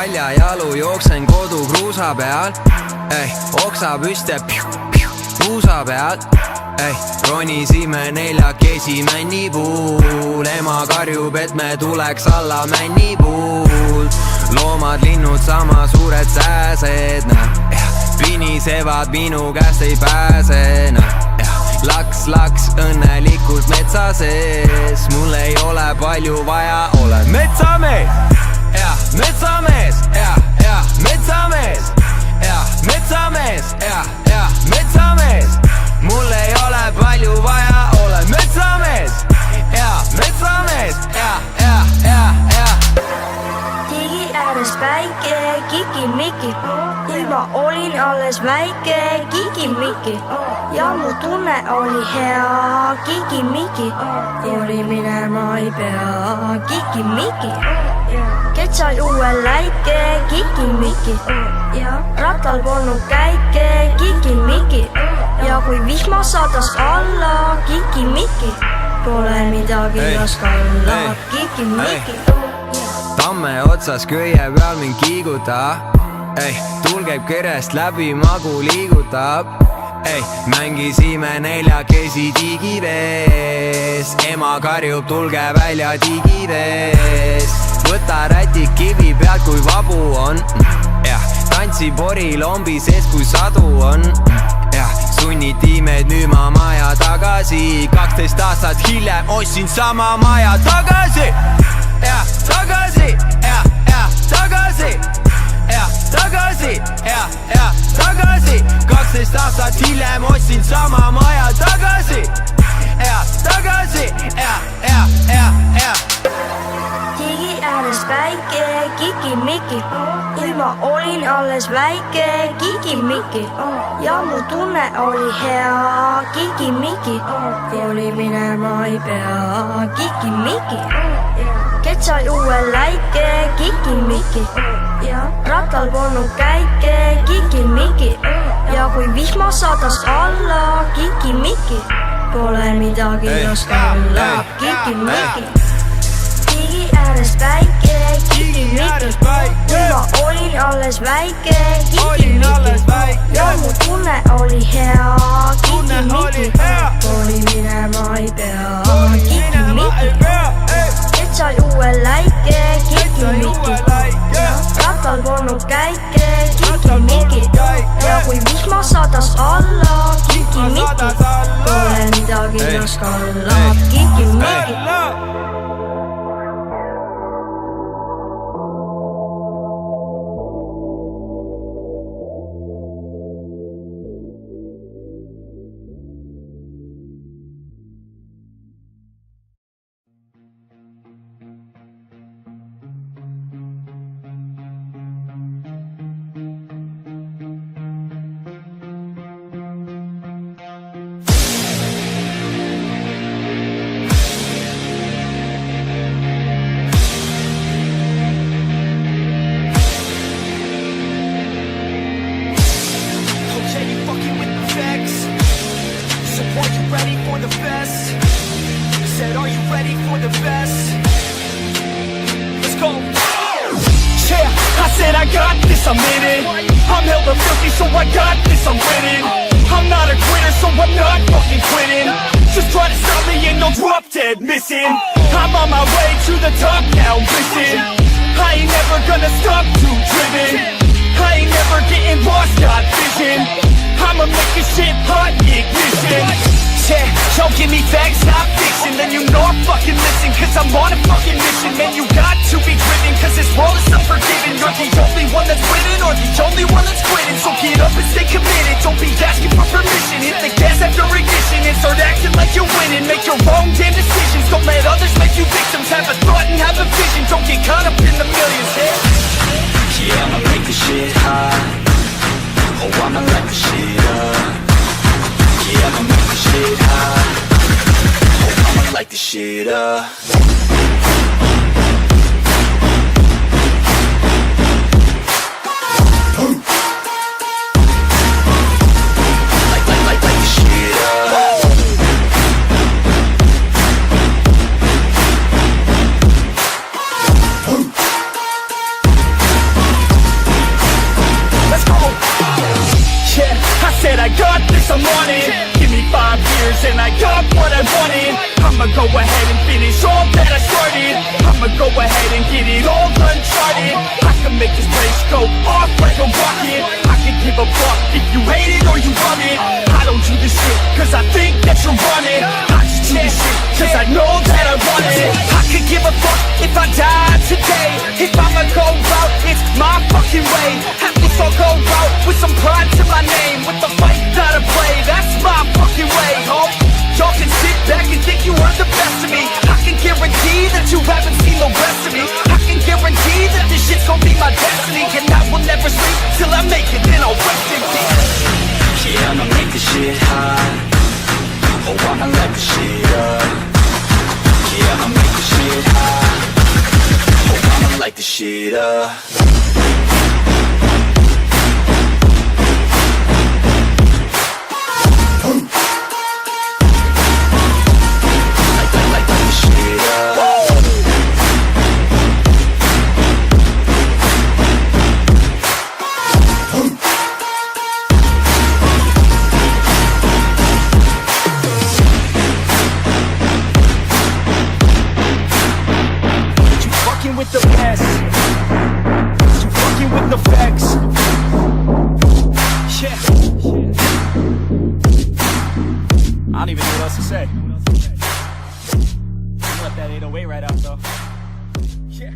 paljajalu jooksen kodu kruusa peal, oksa püste puusa peal, ronisime neljakesi männipuul, ema karjub, et me tuleks alla männipuul. Loomad, linnud, sama suured sääsed, pinisevad minu käest ei pääse, laks õnnelikult metsa sees, mul ei ole palju vaja, olen metsamees, metsamees, metsamees, metsamees, metsamees, mul ei ole palju vaja, olen metsamees, metsamees, Tigi ääres päike, kikimiki, ilma olin alles väike, kikimiki, ja mu tunne oli hea, kikimiki, kooli minema ei pea, kikimiki, ketsai uue läike, kikimiki, rattal polnud käike, kikimiki, ja kui vihma saadas alla, kikimiki, pole midagi laskalla, kikimiki. Tamme otsas köie peal mind kiiguta, tuul käib kerest läbi, magu liigutab, mängisime neljakesi digivees, ema karjub, tulge välja digivees, võta rätik kivi pealt, kui vabu on, tantsi porilombi sees, kui sadu on, sunniti meid müüma maja tagasi, 12 aastat hiljem ostsin sama maja tagasi, tagasi, tagasi, tagasi, tagasi, 12 aastat hiljem ostsin sama maja tagasi, tagasi, Tigi ääres päike, kikimiki, ilma olin alles väike, kikimiki, ja mu tunne oli hea, kikimiki, kooli minema ei pea, kikimiki, ketsai uue läike, kikimiki, rattal polnud käike, kikimiki, ja kui vihma saadas alla, kikimiki, pole midagi laskalla, kikimiki. Tigi ääres päike, kikimiki, ilma olin alles väike, kikimiki, ja mu tunne oli hea, kikimiki, kooli minema ei pea, kikimiki, ketsai uue läike, kikimiki, rattal polnud käike, kikimiki, ja kui vihma saadas alla, kikimiki, pole midagi laskalla, kikimiki. I'm in it. I'm hella filthy, so I got this, I'm winning. I'm not a quitter, so I'm not fucking quitting. Just try to stop me and you'll drop dead missing. I'm on my way to the top now, listen. I ain't never gonna stop, too driven. I ain't never getting lost, got vision. I'ma make this shit hot, ignition. Yeah, don't give me facts, not fiction. Then you know I'm fucking listen, cause I'm on a fucking mission. Man, you got to be driven, cause this world is unforgiving. You're the only one that's winning, or the only one that's quitting. So get up and stay committed, don't be asking for permission. Hit the gas after ignition and start acting like you're winning. Make your own damn decisions, don't let others make you victims. Have a thought and have a vision, don't get caught up in the millions. Yeah, I'ma make this shit hot. Oh, I'ma light this shit up. Yeah, I'ma make this shit hot. Oh, I'ma light this shit up. go ahead and get it all uncharted. I can make this place go off like a rocket. I can give a fuck if you hate it or you love it. I don't do this shit cause I think that you're running. I just do this shit cause I know that I want it. I could give a fuck if I die today. If I'ma go out, it's my fucking way. At least I'll go out with some pride to my name. With the fight that I play, that's my fucking way, ho. Y'all can sit back and think you are the best of me. I can guarantee that you haven't seen the rest of me. I can guarantee that this shit's gonna be my destiny. And I will never sleep till I make it, then I'll rest in peace. Yeah, I'ma make this shit hot. Oh, I'ma light this shit up. Yeah, I'ma make this shit hot. Oh, I'ma light this shit up. With the best, you fucking with the facts. Yeah, I don't even know what else to say. Let that 808 right out though. Yeah.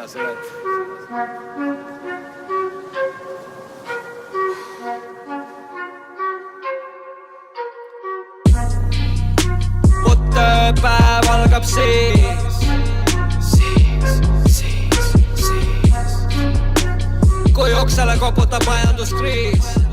sa oled? Vot päev algab siis kui oksele koputab majanduskriis